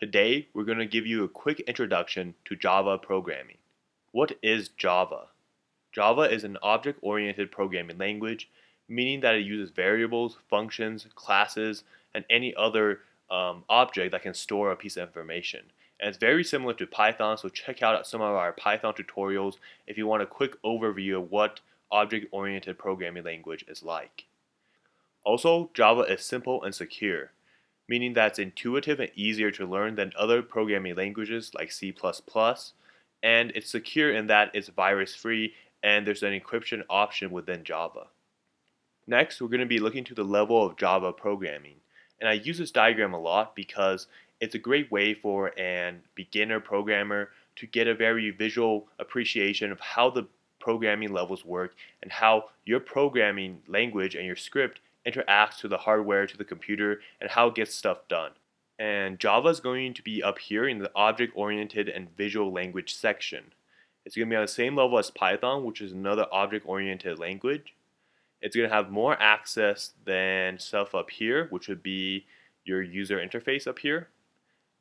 Today, we're going to give you a quick introduction to Java programming. What is Java? Java is an object-oriented programming language, meaning that it uses variables, functions, classes, and any other object that can store a piece of information. And it's very similar to Python, so check out some of our Python tutorials if you want a quick overview of what object-oriented programming language is like. Also, Java is simple and secure, meaning that it's intuitive and easier to learn than other programming languages like C++, and it's secure in that it's virus-free and there's an encryption option within Java. Next, we're going to be looking to the level of Java programming, and I use this diagram a lot because it's a great way for an beginner programmer to get a very visual appreciation of how the programming levels work and how your programming language and your script interacts to the hardware, to the computer, and how it gets stuff done. And Java is going to be up here in the object-oriented and visual language section. It's going to be on the same level as Python, which is another object-oriented language. It's going to have more access than stuff up here, which would be your user interface up here.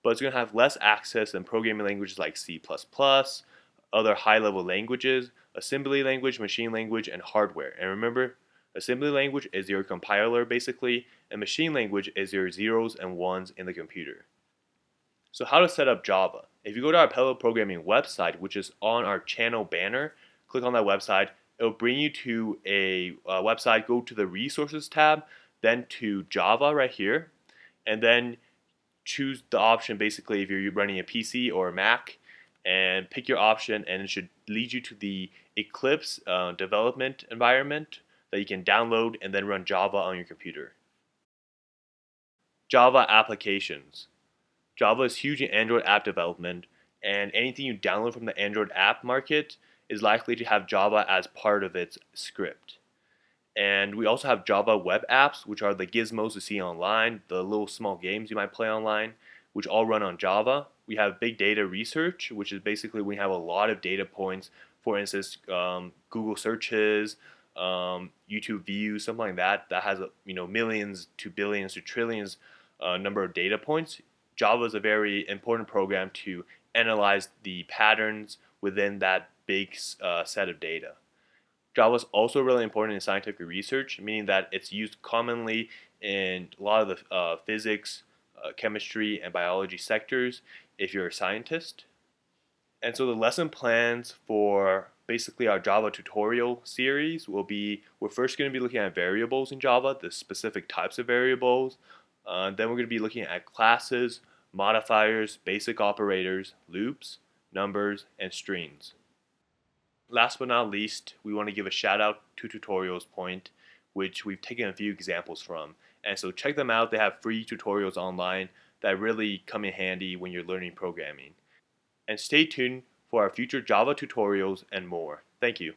But it's going to have less access than programming languages like C++, other high-level languages, assembly language, machine language, and hardware. And remember, assembly language is your compiler basically, and machine language is your zeros and ones in the computer. So how to set up Java? If you go to our Pueblo programming website, which is on our channel banner, click on that website. It'll bring you to a website. Go to the resources tab, then to Java right here, and then choose the option basically if you're running a PC or a Mac, and pick your option, and it should lead you to the Eclipse development environment that you can download and then run Java on your computer. Java applications. Java is huge in Android app development, and anything you download from the Android app market is likely to have Java as part of its script. And we also have Java web apps, which are the gizmos you see online, the little small games you might play online, which all run on Java. We have big data research, which is basically we have a lot of data points. For instance, Google searches, YouTube views, something like that, that has millions to billions to trillions number of data points. Java is a very important program to analyze the patterns within that big set of data. Java is also really important in scientific research, meaning that it's used commonly in a lot of the physics, chemistry, and biology sectors if you're a scientist. And so the lesson plans for basically our Java tutorial series will be, we're first going to be looking at variables in Java, the specific types of variables. Then we're going to be looking at classes, modifiers, basic operators, loops, numbers, and strings. Last but not least, we want to give a shout out to Tutorials Point, which we've taken a few examples from. And so check them out. They have free tutorials online that really come in handy when you're learning programming. And stay tuned for our future Java tutorials and more. Thank you.